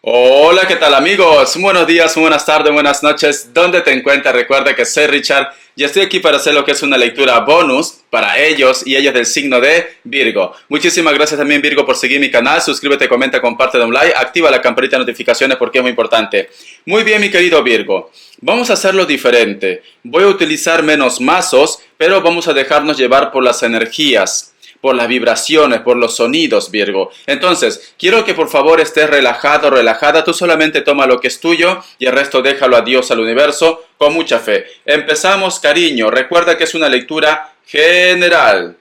Hola, ¿qué tal amigos? Buenos días, buenas tardes, buenas noches. ¿Dónde te encuentras? Recuerda que soy Richard y estoy aquí para hacer lo que es una lectura bonus para ellos y ellas del signo de Virgo. Muchísimas gracias también Virgo por seguir mi canal. Suscríbete, comenta, comparte, da un like, activa la campanita de notificaciones porque es muy importante. Muy bien, mi querido Virgo. Vamos a hacerlo diferente. Voy a utilizar menos mazos, pero vamos a dejarnos llevar por las energías, por las vibraciones, por los sonidos, Virgo. Entonces, quiero que por favor estés relajado, relajada. Tú solamente toma lo que es tuyo y el resto déjalo a Dios, al universo, con mucha fe. Empezamos, cariño. Recuerda que es una lectura general.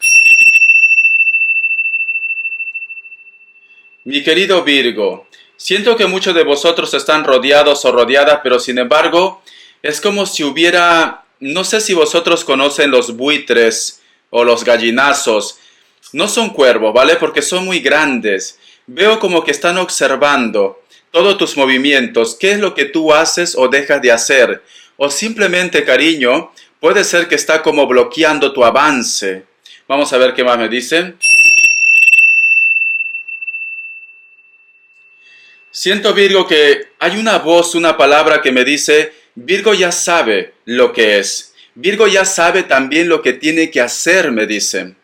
Mi querido Virgo, siento que muchos de vosotros están rodeados o rodeadas, pero sin embargo, es como si hubiera, no sé si vosotros conocen los buitres o los gallinazos. No son cuervos, ¿vale? Porque son muy grandes. Veo como que están observando todos tus movimientos, qué es lo que tú haces o dejas de hacer. O simplemente, cariño, puede ser que está como bloqueando tu avance. Vamos a ver qué más me dicen. Siento, Virgo, que hay una voz, una palabra que me dice, Virgo ya sabe lo que es. Virgo ya sabe también lo que tiene que hacer, me dicen.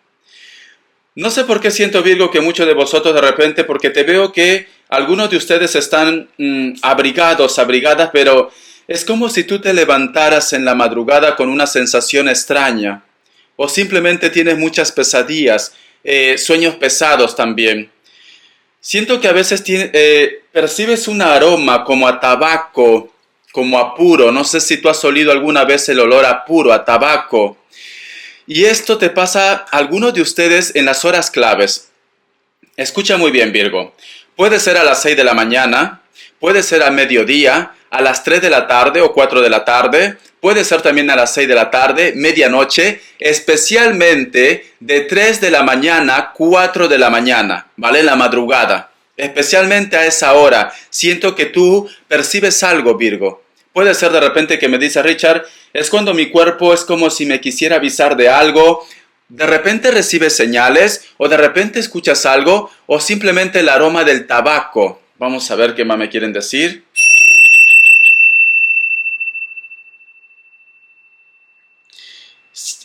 No sé por qué siento, Virgo, que muchos de vosotros de repente, porque te veo que algunos de ustedes están abrigados, abrigadas, pero es como si tú te levantaras en la madrugada con una sensación extraña. O simplemente tienes muchas pesadillas, sueños pesados también. Siento que a veces percibes un aroma como a tabaco, como a puro. No sé si tú has olido alguna vez el olor a puro, a tabaco. Y esto te pasa a algunos de ustedes en las horas claves. Escucha muy bien, Virgo. Puede ser a las 6 de la mañana, puede ser a mediodía, a las 3 de la tarde o 4 de la tarde, puede ser también a las 6 de la tarde, medianoche, especialmente de 3 de la mañana, 4 de la mañana, ¿vale? En la madrugada. Especialmente a esa hora, siento que tú percibes algo, Virgo. Puede ser de repente que me dice Richard, es cuando mi cuerpo es como si me quisiera avisar de algo. De repente recibes señales o de repente escuchas algo o simplemente el aroma del tabaco. Vamos a ver qué más me quieren decir.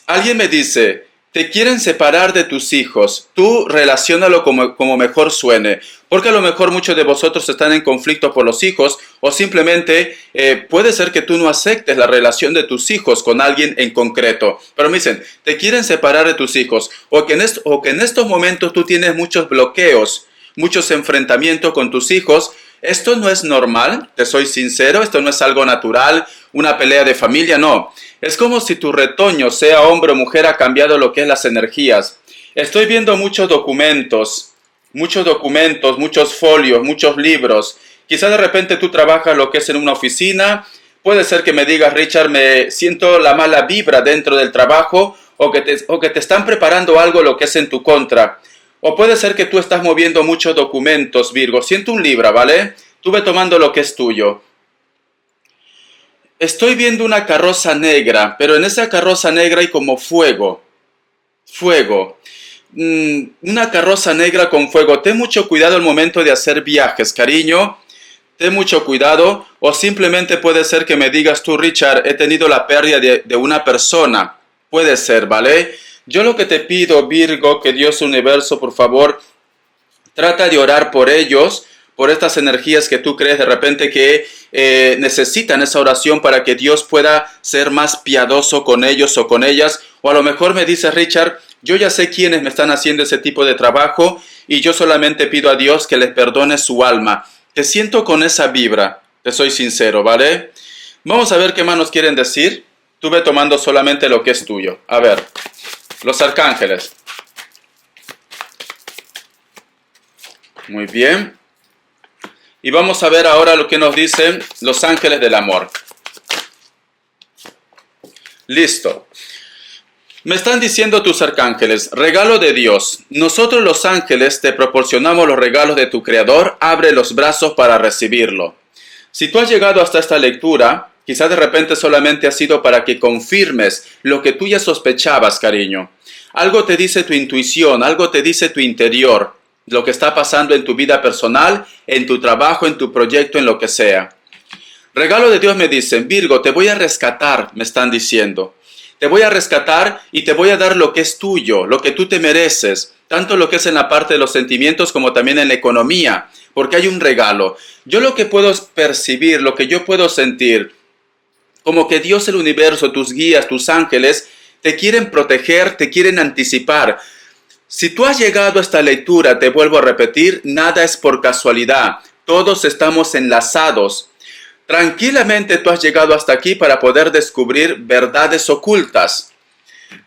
Alguien me dice, te quieren separar de tus hijos. Tú relaciónalo como mejor suene. Porque a lo mejor muchos de vosotros están en conflicto por los hijos o simplemente puede ser que tú no aceptes la relación de tus hijos con alguien en concreto. Pero me dicen, te quieren separar de tus hijos o que en estos momentos tú tienes muchos bloqueos, muchos enfrentamientos con tus hijos. Esto no es normal, te soy sincero, esto no es algo natural, una pelea de familia, no. Es como si tu retoño, sea hombre o mujer, ha cambiado lo que es las energías. Estoy viendo muchos documentos, muchos folios, muchos libros. Quizá de repente tú trabajas lo que es en una oficina. Puede ser que me digas, Richard, me siento la mala vibra dentro del trabajo o que te están preparando algo lo que es en tu contra. O puede ser que tú estás moviendo muchos documentos, Virgo. Siento un Libra, ¿vale? Tú ve tomando lo que es tuyo. Estoy viendo una carroza negra, pero en esa carroza negra hay como fuego. Fuego. Una carroza negra con fuego. Ten mucho cuidado al momento de hacer viajes, cariño. Ten mucho cuidado. O simplemente puede ser que me digas tú, Richard, he tenido la pérdida de una persona. Puede ser, ¿vale? Yo lo que te pido, Virgo, que Dios universo, por favor, trata de orar por ellos, por estas energías que tú crees de repente que necesitan esa oración para que Dios pueda ser más piadoso con ellos o con ellas. O a lo mejor me dice Richard, yo ya sé quiénes me están haciendo ese tipo de trabajo y yo solamente pido a Dios que les perdone su alma. Te siento con esa vibra, te soy sincero, ¿vale? Vamos a ver qué más nos quieren decir. Tú ve tomando solamente lo que es tuyo. A ver, los arcángeles. Muy bien. Y vamos a ver ahora lo que nos dicen los ángeles del amor. Listo. Me están diciendo tus arcángeles, regalo de Dios. Nosotros los ángeles te proporcionamos los regalos de tu Creador. Abre los brazos para recibirlo. Si tú has llegado hasta esta lectura, quizás de repente solamente ha sido para que confirmes lo que tú ya sospechabas, cariño. Algo te dice tu intuición, algo te dice tu interior. lo que está pasando en tu vida personal, en tu trabajo, en tu proyecto, en lo que sea. Regalo de Dios me dicen, Virgo, te voy a rescatar, me están diciendo. Te voy a rescatar y te voy a dar lo que es tuyo, lo que tú te mereces, tanto lo que es en la parte de los sentimientos como también en la economía, porque hay un regalo. Yo lo que puedo percibir, lo que yo puedo sentir, como que Dios, el universo, tus guías, tus ángeles, te quieren proteger, te quieren anticipar. Si tú has llegado a esta lectura, te vuelvo a repetir, nada es por casualidad, todos estamos enlazados. Tranquilamente tú has llegado hasta aquí para poder descubrir verdades ocultas.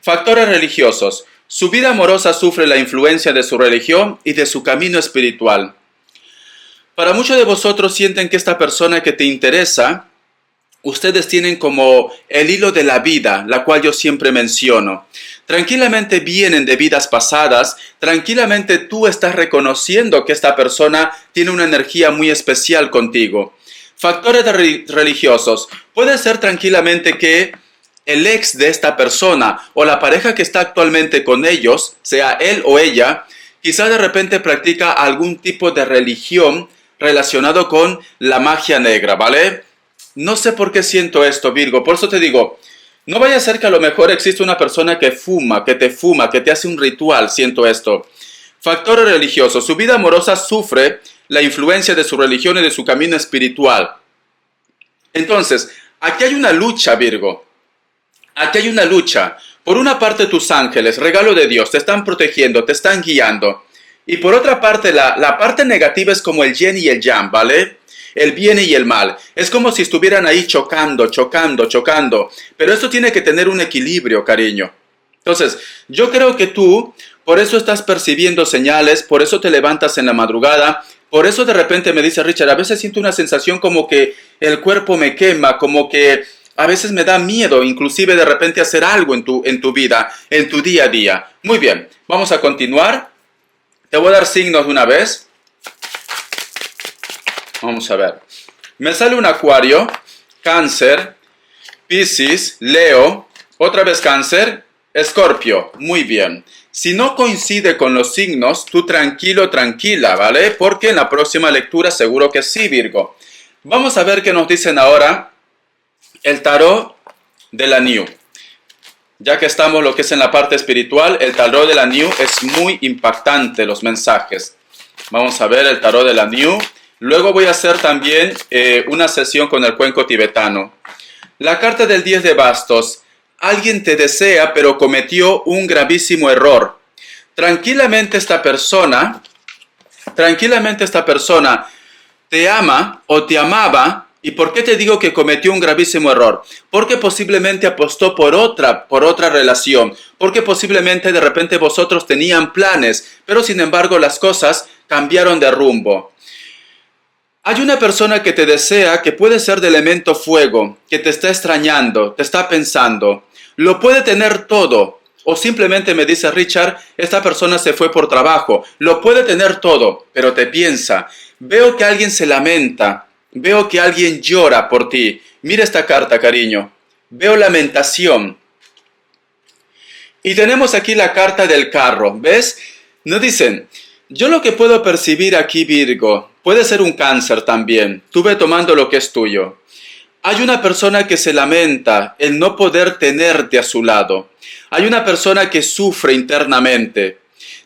Factores religiosos. Su vida amorosa sufre la influencia de su religión y de su camino espiritual. Para muchos de vosotros sienten que esta persona que te interesa, ustedes tienen como el hilo de la vida, la cual yo siempre menciono. Tranquilamente vienen de vidas pasadas, tranquilamente tú estás reconociendo que esta persona tiene una energía muy especial contigo. Factores religiosos. Puede ser tranquilamente que el ex de esta persona o la pareja que está actualmente con ellos, sea él o ella, quizá de repente practica algún tipo de religión relacionado con la magia negra, ¿vale? No sé por qué siento esto, Virgo. Por eso te digo, no vaya a ser que a lo mejor existe una persona que te hace un ritual, siento esto. Factores religiosos. Su vida amorosa sufre la influencia de su religión y de su camino espiritual. Entonces, aquí hay una lucha, Virgo. Aquí hay una lucha. Por una parte, tus ángeles, regalo de Dios, te están protegiendo, te están guiando. Y por otra parte, la parte negativa es como el yin y el yang, ¿vale? El bien y el mal. Es como si estuvieran ahí chocando. Pero esto tiene que tener un equilibrio, cariño. Entonces, yo creo que tú, por eso estás percibiendo señales, por eso te levantas en la madrugada, por eso de repente me dice Richard, a veces siento una sensación como que el cuerpo me quema, como que a veces me da miedo, inclusive de repente hacer algo en tu vida, en tu día a día. Muy bien, vamos a continuar. Te voy a dar signos de una vez. Vamos a ver. Me sale un Acuario, Cáncer, Piscis, Leo, otra vez Cáncer, Escorpio. Muy bien. Si no coincide con los signos, tú tranquilo, tranquila, ¿vale? Porque en la próxima lectura seguro que sí, Virgo. Vamos a ver qué nos dicen ahora el tarot de la New. Ya que estamos lo que es en la parte espiritual, el tarot de la New es muy impactante, los mensajes. Vamos a ver el tarot de la New. Luego voy a hacer también una sesión con el cuenco tibetano. La carta del 10 de bastos. Alguien te desea, pero cometió un gravísimo error. Tranquilamente esta persona te ama o te amaba. ¿Y por qué te digo que cometió un gravísimo error? Porque posiblemente apostó por otra relación. Porque posiblemente de repente vosotros tenían planes, pero sin embargo las cosas cambiaron de rumbo. Hay una persona que te desea, que puede ser de elemento fuego, que te está extrañando, te está pensando. Lo puede tener todo. O simplemente me dice Richard, esta persona se fue por trabajo. Lo puede tener todo, pero te piensa. Veo que alguien se lamenta. Veo que alguien llora por ti. Mira esta carta, cariño. Veo lamentación. Y tenemos aquí la carta del carro. ¿Ves? Nos dicen, yo lo que puedo percibir aquí, Virgo, puede ser un Cáncer también. Tú ve tomando lo que es tuyo. Hay una persona que se lamenta el no poder tenerte a su lado. Hay una persona que sufre internamente.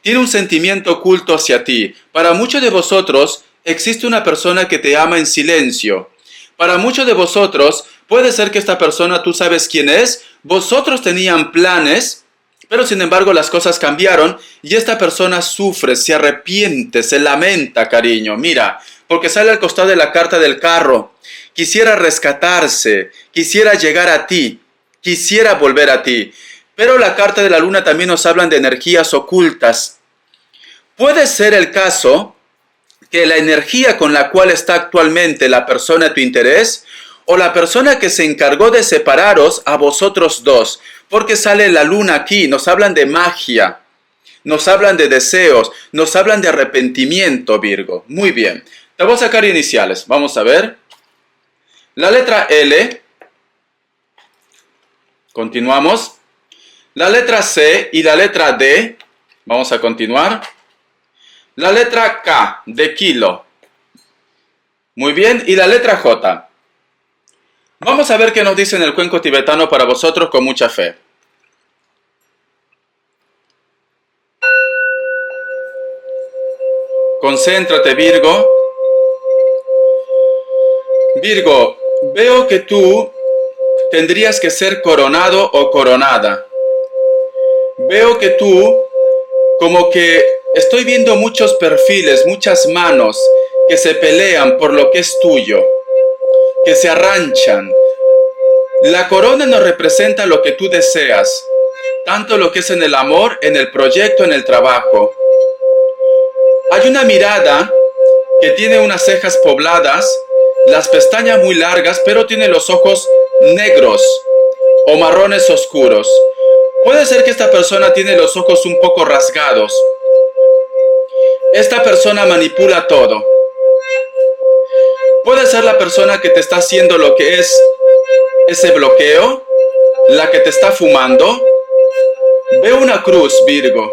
Tiene un sentimiento oculto hacia ti. Para muchos de vosotros existe una persona que te ama en silencio. Para muchos de vosotros puede ser que esta persona tú sabes quién es. Vosotros tenían planes, pero sin embargo las cosas cambiaron y esta persona sufre, se arrepiente, se lamenta, cariño. Mira, porque sale al costado de la carta del carro. Quisiera rescatarse, quisiera llegar a ti, quisiera volver a ti. Pero la carta de la luna también nos hablan de energías ocultas. Puede ser el caso que la energía con la cual está actualmente la persona de tu interés o la persona que se encargó de separaros a vosotros dos, porque sale la luna aquí, nos hablan de magia, nos hablan de deseos, nos hablan de arrepentimiento, Virgo. Muy bien, te voy a sacar iniciales, vamos a ver. La letra L, continuamos. La letra C y la letra D, vamos a continuar. La letra K de kilo. Muy bien, y la letra J. Vamos a ver qué nos dice en el cuenco tibetano para vosotros con mucha fe. Concéntrate, Virgo. Virgo, veo que tú tendrías que ser coronado o coronada. Veo que tú, como que estoy viendo muchos perfiles, muchas manos que se pelean por lo que es tuyo, que se arranchan. La corona nos representa lo que tú deseas, tanto lo que es en el amor, en el proyecto, en el trabajo. Hay una mirada que tiene unas cejas pobladas, las pestañas muy largas, pero tiene los ojos negros o marrones oscuros. Puede ser que esta persona tiene los ojos un poco rasgados. Esta persona manipula todo. Puede ser la persona que te está haciendo lo que es ese bloqueo, la que te está fumando. Veo una cruz, Virgo.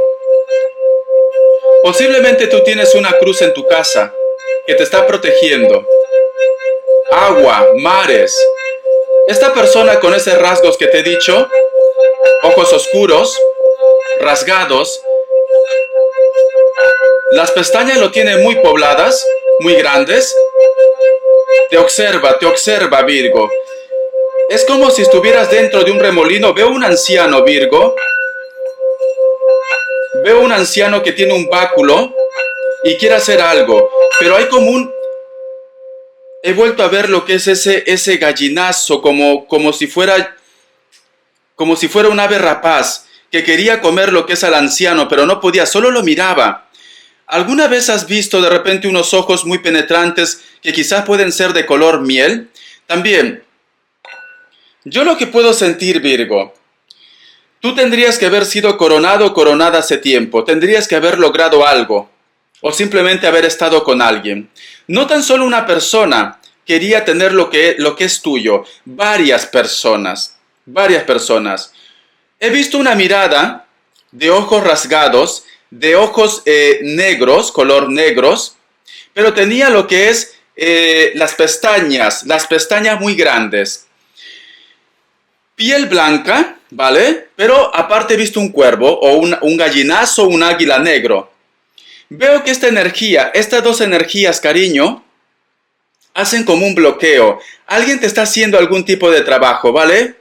Posiblemente tú tienes una cruz en tu casa que te está protegiendo. Agua, mares. Esta persona con esos rasgos que te he dicho, ojos oscuros, rasgados, las pestañas lo tienen muy pobladas, muy grandes. Te observa, Virgo. Es como si estuvieras dentro de un remolino. Veo un anciano, Virgo. Veo un anciano que tiene un báculo y quiere hacer algo, pero hay como un... He vuelto a ver lo que es ese gallinazo, como si fuera un ave rapaz que quería comer lo que es al anciano, pero no podía, solo lo miraba. ¿Alguna vez has visto de repente unos ojos muy penetrantes que quizás pueden ser de color miel? También, yo lo que puedo sentir, Virgo, tú tendrías que haber sido coronado o coronada hace tiempo, tendrías que haber logrado algo, o simplemente haber estado con alguien. No tan solo una persona quería tener lo que es tuyo, varias personas. He visto una mirada de ojos rasgados, de ojos negros, color negros, pero tenía lo que es las pestañas muy grandes. Piel blanca, ¿vale? Pero aparte he visto un cuervo o un gallinazo o un águila negro. Veo que esta energía, estas dos energías, cariño, hacen como un bloqueo. Alguien te está haciendo algún tipo de trabajo, ¿vale?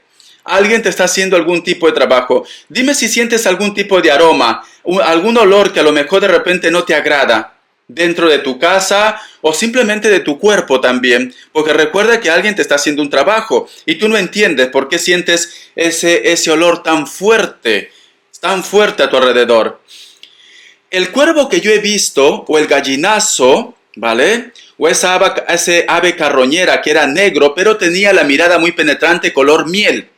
Alguien te está haciendo algún tipo de trabajo. Dime si sientes algún tipo de aroma, algún olor que a lo mejor de repente no te agrada dentro de tu casa o simplemente de tu cuerpo también, porque recuerda que alguien te está haciendo un trabajo y tú no entiendes por qué sientes ese olor tan fuerte a tu alrededor. El cuervo que yo he visto, o el gallinazo, ¿vale? O ese ave carroñera que era negro, pero tenía la mirada muy penetrante, color miel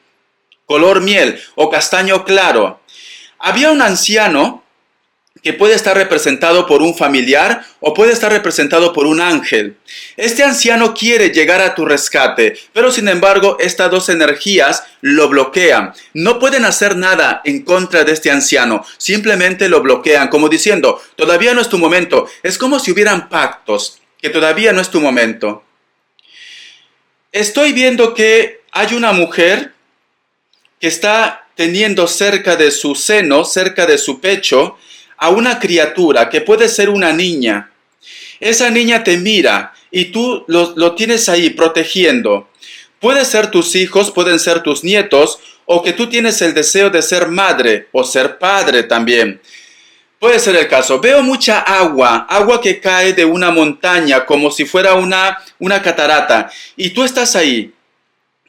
o castaño claro. Había un anciano que puede estar representado por un familiar o puede estar representado por un ángel. Este anciano quiere llegar a tu rescate, pero sin embargo estas dos energías lo bloquean. No pueden hacer nada en contra de este anciano, simplemente lo bloquean, como diciendo, todavía no es tu momento. Es como si hubieran pactos, que todavía no es tu momento. Estoy viendo que hay una mujer que está teniendo cerca de su seno, cerca de su pecho, a una criatura que puede ser una niña. Esa niña te mira y tú lo tienes ahí protegiendo. Puede ser tus hijos, pueden ser tus nietos, o que tú tienes el deseo de ser madre o ser padre también. Puede ser el caso. Veo mucha agua que cae de una montaña como si fuera una catarata, y tú estás ahí.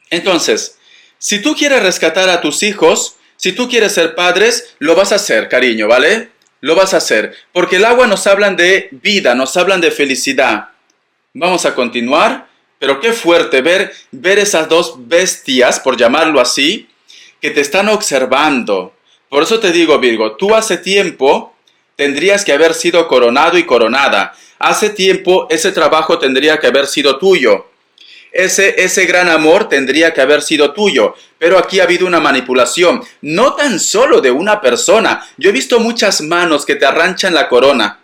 Entonces, si tú quieres rescatar a tus hijos, si tú quieres ser padres, lo vas a hacer, cariño, ¿vale? Lo vas a hacer, porque el agua nos hablan de vida, nos hablan de felicidad. Vamos a continuar, pero qué fuerte ver esas dos bestias, por llamarlo así, que te están observando. Por eso te digo, Virgo, tú hace tiempo tendrías que haber sido coronado y coronada. Hace tiempo ese trabajo tendría que haber sido tuyo. Ese gran amor tendría que haber sido tuyo, pero aquí ha habido una manipulación, no tan solo de una persona. Yo he visto muchas manos que te arranchan la corona.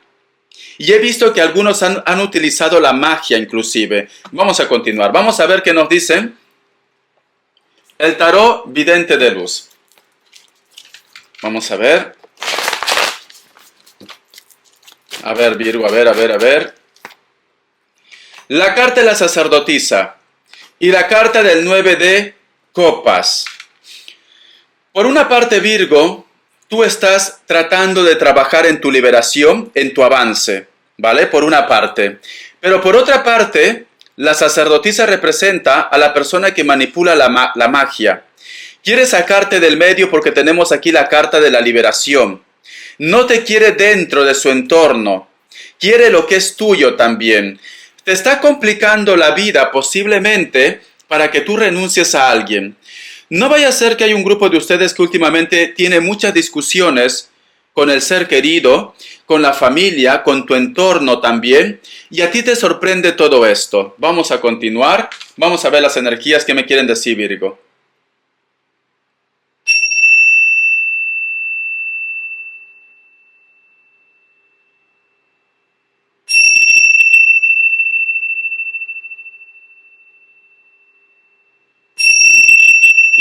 Y he visto que algunos han utilizado la magia inclusive. Vamos a continuar. Vamos a ver qué nos dice el tarot vidente de luz. Vamos a ver. A ver, Virgo, a ver. La carta de la sacerdotisa y la carta del 9 de copas. Por una parte, Virgo, tú estás tratando de trabajar en tu liberación, en tu avance, ¿vale? Por una parte. Pero por otra parte, la sacerdotisa representa a la persona que manipula la magia. Quiere sacarte del medio porque tenemos aquí la carta de la liberación. No te quiere dentro de su entorno. Quiere lo que es tuyo también. Te está complicando la vida posiblemente para que tú renuncies a alguien. No vaya a ser que hay un grupo de ustedes que últimamente tiene muchas discusiones con el ser querido, con la familia, con tu entorno también, y a ti te sorprende todo esto. Vamos a continuar. Vamos a ver las energías que me quieren decir, Virgo.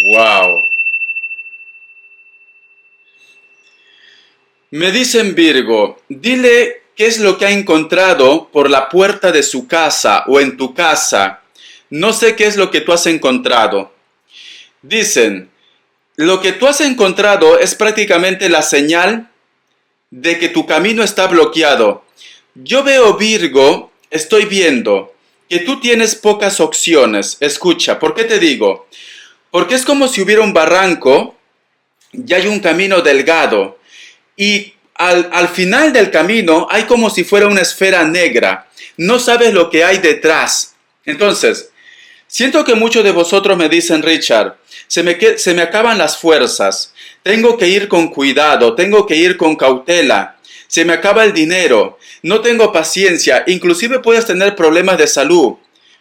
Wow. Me dicen Virgo, dile qué es lo que ha encontrado por la puerta de su casa o en tu casa. No sé qué es lo que tú has encontrado. Dicen, lo que tú has encontrado es prácticamente la señal de que tu camino está bloqueado. Yo veo, Virgo, estoy viendo que tú tienes pocas opciones. Escucha, ¿por qué te digo? Porque es como si hubiera un barranco y hay un camino delgado. Y al final del camino hay como si fuera una esfera negra. No sabes lo que hay detrás. Entonces, siento que muchos de vosotros me dicen, Richard, se me acaban las fuerzas. Tengo que ir con cuidado, tengo que ir con cautela. Se me acaba el dinero, no tengo paciencia, inclusive puedes tener problemas de salud.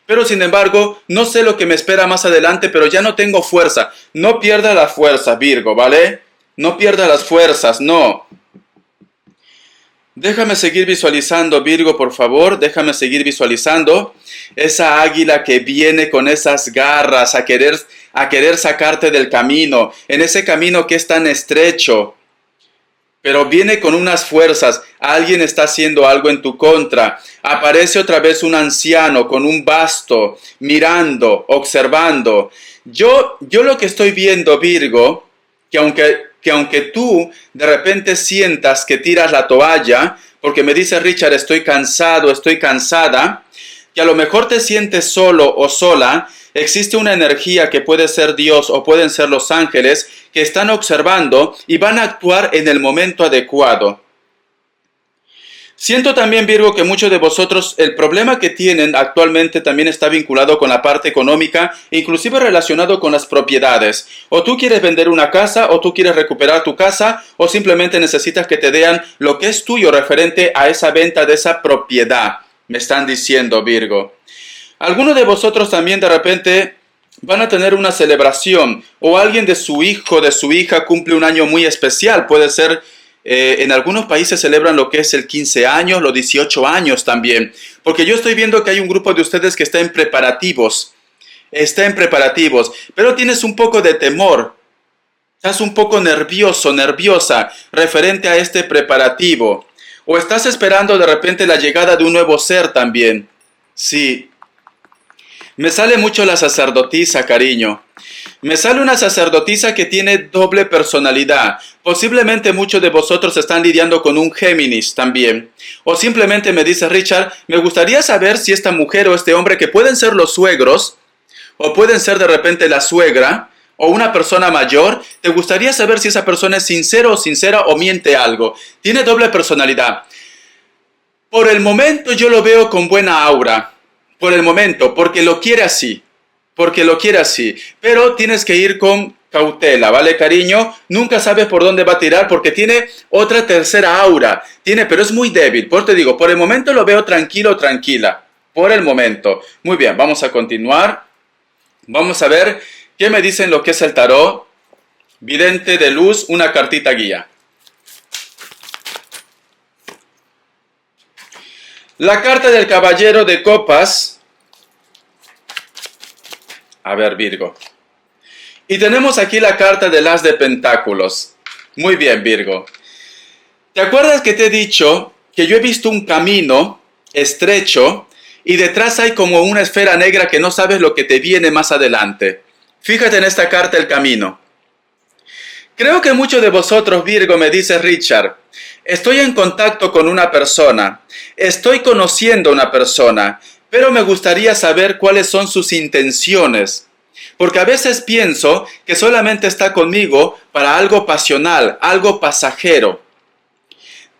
Pero sin embargo, no sé lo que me espera más adelante, pero ya no tengo fuerza. No pierdas la fuerza, Virgo, ¿vale? No pierdas las fuerzas, no. Déjame seguir visualizando, Virgo, por favor. Déjame seguir visualizando esa águila que viene con esas garras a querer sacarte del camino, en ese camino que es tan estrecho. Pero viene con unas fuerzas. Alguien está haciendo algo en tu contra. Aparece otra vez un anciano con un basto, mirando, observando. Yo lo que estoy viendo, Virgo, que aunque tú de repente sientas que tiras la toalla, porque me dice Richard, estoy cansado, estoy cansada, que a lo mejor te sientes solo o sola, existe una energía que puede ser Dios o pueden ser los ángeles que están observando y van a actuar en el momento adecuado. Siento también, Virgo, que muchos de vosotros el problema que tienen actualmente también está vinculado con la parte económica, inclusive relacionado con las propiedades. O tú quieres vender una casa, o tú quieres recuperar tu casa, o simplemente necesitas que te den lo que es tuyo referente a esa venta de esa propiedad. Me están diciendo, Virgo. Algunos de vosotros también de repente van a tener una celebración, o alguien de su hijo, de su hija cumple un año muy especial. Puede ser, en algunos países celebran lo que es el 15 años, los 18 años también. Porque yo estoy viendo que hay un grupo de ustedes que está en preparativos. Está en preparativos, pero tienes un poco de temor. Estás un poco nervioso, nerviosa, referente a este preparativo. O estás esperando de repente la llegada de un nuevo ser también. Sí. Me sale mucho la sacerdotisa, cariño. Me sale una sacerdotisa que tiene doble personalidad. Posiblemente muchos de vosotros están lidiando con un Géminis también. O simplemente me dice Richard, me gustaría saber si esta mujer o este hombre, que pueden ser los suegros, o pueden ser de repente la suegra, o una persona mayor, te gustaría saber si esa persona es sincero o sincera o miente algo. Tiene doble personalidad. Por el momento yo lo veo con buena aura. Por el momento, porque lo quiere así. Porque lo quiere así. Pero tienes que ir con cautela, ¿vale, cariño? Nunca sabes por dónde va a tirar porque tiene otra tercera aura. Pero es muy débil. Por te digo, por el momento lo veo tranquilo, tranquila. Por el momento. Muy bien, vamos a continuar. Vamos a ver qué me dicen lo que es el tarot. Vidente de luz, una cartita guía. La carta del caballero de copas. A ver, Virgo. Y tenemos aquí la carta del as de pentáculos. Muy bien, Virgo. ¿Te acuerdas que te he dicho que yo he visto un camino estrecho y detrás hay como una esfera negra que no sabes lo que te viene más adelante? Fíjate en esta carta el camino. Creo que muchos de vosotros, Virgo, me dice Richard, estoy en contacto con una persona, estoy conociendo a una persona, pero me gustaría saber cuáles son sus intenciones. Porque a veces pienso que solamente está conmigo para algo pasional, algo pasajero.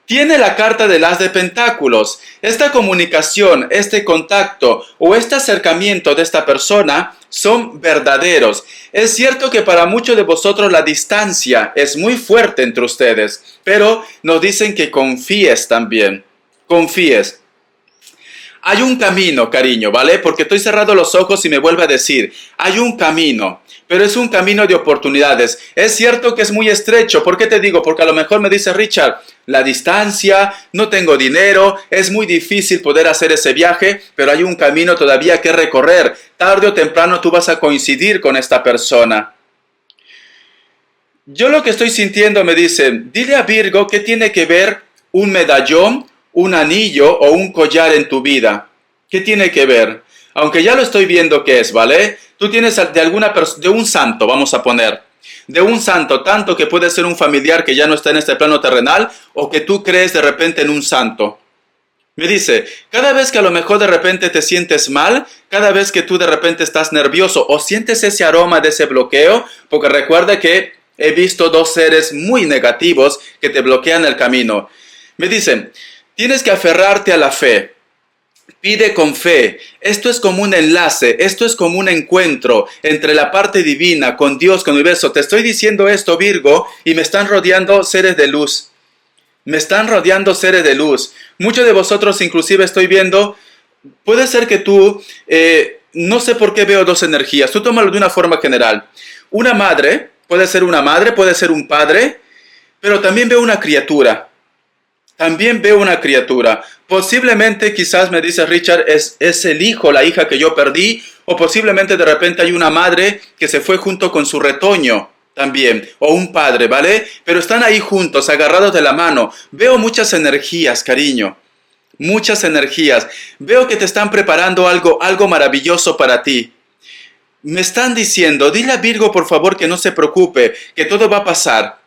Tiene la carta del as de pentáculos. Esta comunicación, este contacto o este acercamiento de esta persona son verdaderos. Es cierto que para muchos de vosotros la distancia es muy fuerte entre ustedes, pero nos dicen que confíes también. Confíes. Hay un camino, cariño, ¿vale? Porque estoy cerrando los ojos y me vuelve a decir, hay un camino, pero es un camino de oportunidades. Es cierto que es muy estrecho. ¿Por qué te digo? Porque a lo mejor me dice Richard, la distancia, no tengo dinero, es muy difícil poder hacer ese viaje, pero hay un camino todavía que recorrer. Tarde o temprano tú vas a coincidir con esta persona. Yo lo que estoy sintiendo me dice, dile a Virgo qué tiene que ver un medallón, un anillo o un collar en tu vida. ¿Qué tiene que ver? Aunque ya lo estoy viendo qué es, ¿vale? Tú tienes de un santo, vamos a poner. De un santo, tanto que puede ser un familiar que ya no está en este plano terrenal o que tú crees de repente en un santo. Me dice, cada vez que a lo mejor de repente te sientes mal, cada vez que tú de repente estás nervioso o sientes ese aroma de ese bloqueo, porque recuerda que he visto dos seres muy negativos que te bloquean el camino. Me dicen, tienes que aferrarte a la fe. Pide con fe. Esto es como un enlace, esto es como un encuentro entre la parte divina, con Dios, con el universo. Te estoy diciendo esto, Virgo, y me están rodeando seres de luz. Me están rodeando seres de luz. Muchos de vosotros inclusive estoy viendo, puede ser que tú, no sé por qué veo dos energías. Tú tómalo de una forma general. Una madre, puede ser un padre, pero también veo una criatura. También veo una criatura. Posiblemente, quizás me dice Richard, es el hijo, la hija que yo perdí, o posiblemente de repente hay una madre que se fue junto con su retoño también, o un padre, ¿vale? Pero están ahí juntos, agarrados de la mano. Veo muchas energías, cariño. Muchas energías. Veo que te están preparando algo maravilloso para ti. Me están diciendo, dile a Virgo por favor que no se preocupe, que todo va a pasar.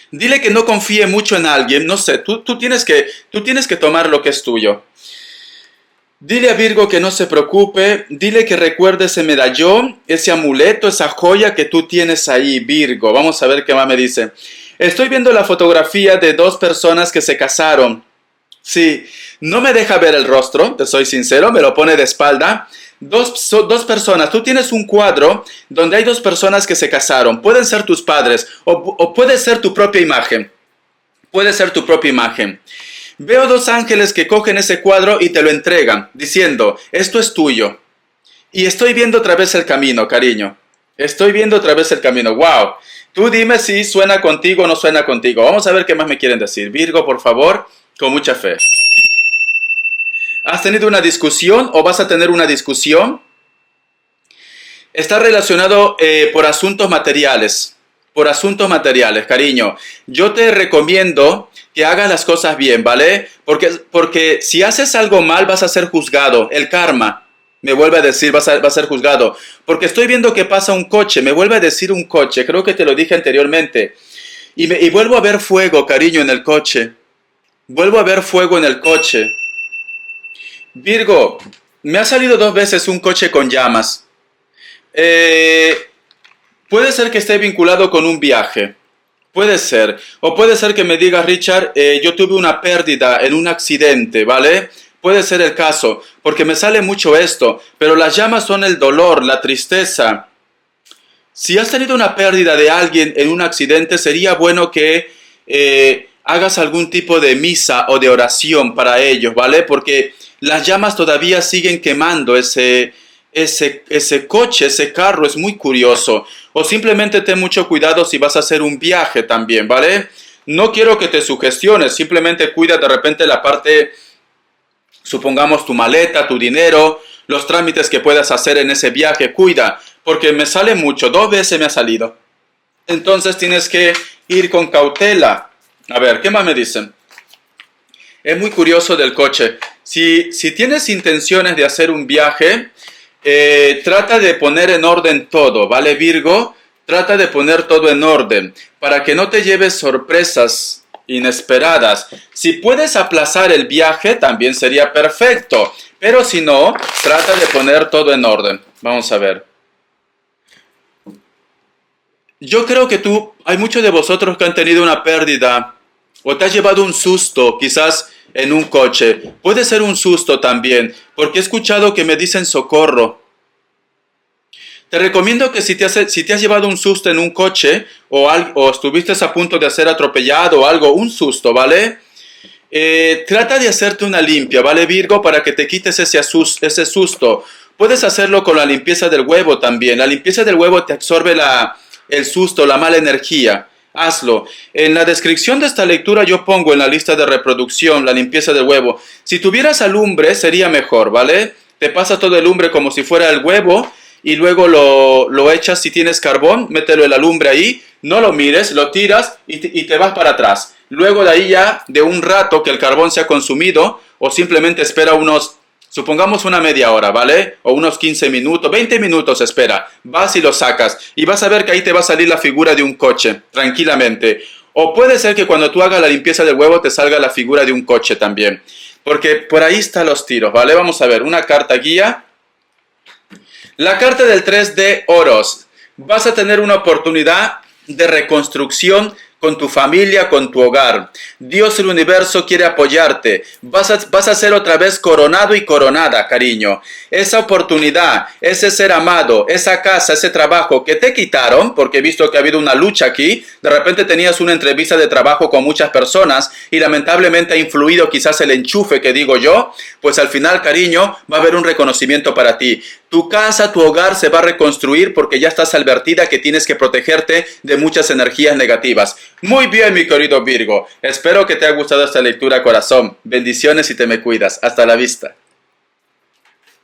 Dile que no confíe mucho en alguien, no sé, tú tienes que tomar lo que es tuyo. Dile a Virgo que no se preocupe, dile que recuerde ese medallón, ese amuleto, esa joya que tú tienes ahí, Virgo. Vamos a ver qué más me dice. Estoy viendo la fotografía de dos personas que se casaron. Sí, no me deja ver el rostro, te soy sincero, me lo pone de espalda. Dos personas, tú tienes un cuadro donde hay dos personas que se casaron, pueden ser tus padres o puede ser tu propia imagen, puede ser tu propia imagen. Veo dos ángeles que cogen ese cuadro y te lo entregan, diciendo, esto es tuyo. Y estoy viendo otra vez el camino, cariño, estoy viendo otra vez el camino, wow. Tú dime si suena contigo o no suena contigo. Vamos a ver qué más me quieren decir. Virgo, por favor, con mucha fe. ¿Has tenido una discusión o vas a tener una discusión? Está relacionado por asuntos materiales. Por asuntos materiales, cariño. Yo te recomiendo que hagas las cosas bien, ¿vale? Porque si haces algo mal vas a ser juzgado. El karma, me vuelve a decir, va a ser juzgado. Porque estoy viendo que pasa un coche, me vuelve a decir un coche. Creo que te lo dije anteriormente. Y vuelvo a ver fuego, cariño, en el coche. Vuelvo a ver fuego en el coche. Virgo, me ha salido 2 veces un coche con llamas. Puede ser que esté vinculado con un viaje. Puede ser. O puede ser que me diga, Richard, yo tuve una pérdida en un accidente, ¿vale? Puede ser el caso, porque me sale mucho esto. Pero las llamas son el dolor, la tristeza. Si has tenido una pérdida de alguien en un accidente, sería bueno que hagas algún tipo de misa o de oración para ellos, ¿vale? Porque las llamas todavía siguen quemando ese coche, ese carro, es muy curioso. O simplemente ten mucho cuidado si vas a hacer un viaje también, ¿vale? No quiero que te sugestiones, simplemente cuida de repente la parte Supongamos tu maleta, tu dinero, los trámites que puedas hacer en ese viaje, cuida, porque me sale mucho, 2 veces me ha salido. Entonces tienes que ir con cautela. A ver, ¿qué más me dicen? Es muy curioso del coche. Si tienes intenciones de hacer un viaje, trata de poner en orden todo, ¿vale, Virgo? Trata de poner todo en orden para que no te lleves sorpresas inesperadas. Si puedes aplazar el viaje, también sería perfecto. Pero si no, trata de poner todo en orden. Vamos a ver. Yo creo que hay muchos de vosotros que han tenido una pérdida o te has llevado un susto, quizás en un coche. Puede ser un susto también, porque he escuchado que me dicen socorro. Te recomiendo que si te has llevado un susto en un coche o estuviste a punto de ser atropellado o algo, un susto, ¿vale? Trata de hacerte una limpia, ¿vale, Virgo? Para que te quites ese susto. Puedes hacerlo con la limpieza del huevo también. La limpieza del huevo te absorbe el susto, la mala energía. Hazlo. En la descripción de esta lectura yo pongo en la lista de reproducción la limpieza del huevo. Si tuvieras alumbre sería mejor, ¿vale? Te pasas todo el lumbre como si fuera el huevo y luego lo echas. Si tienes carbón, mételo en la lumbre ahí, no lo mires, lo tiras y te vas para atrás. Luego de ahí ya, de un rato que el carbón se ha consumido, o simplemente espera supongamos una media hora, ¿vale? O unos 15 minutos, 20 minutos espera. Vas y lo sacas y vas a ver que ahí te va a salir la figura de un coche, tranquilamente. O puede ser que cuando tú hagas la limpieza del huevo te salga la figura de un coche también. Porque por ahí están los tiros, ¿vale? Vamos a ver, una carta guía. La carta del 3 de oros. Vas a tener una oportunidad de reconstrucción con tu familia, con tu hogar. Dios, el universo, quiere apoyarte. Vas a ser otra vez coronado y coronada, cariño. Esa oportunidad, ese ser amado, esa casa, ese trabajo que te quitaron, porque he visto que ha habido una lucha aquí. De repente tenías una entrevista de trabajo con muchas personas y lamentablemente ha influido quizás el enchufe que digo yo. Pues al final, cariño, va a haber un reconocimiento para ti. Tu casa, tu hogar se va a reconstruir porque ya estás advertida que tienes que protegerte de muchas energías negativas. Muy bien, mi querido Virgo. Espero que te haya gustado esta lectura, corazón. Bendiciones y te me cuidas. Hasta la vista.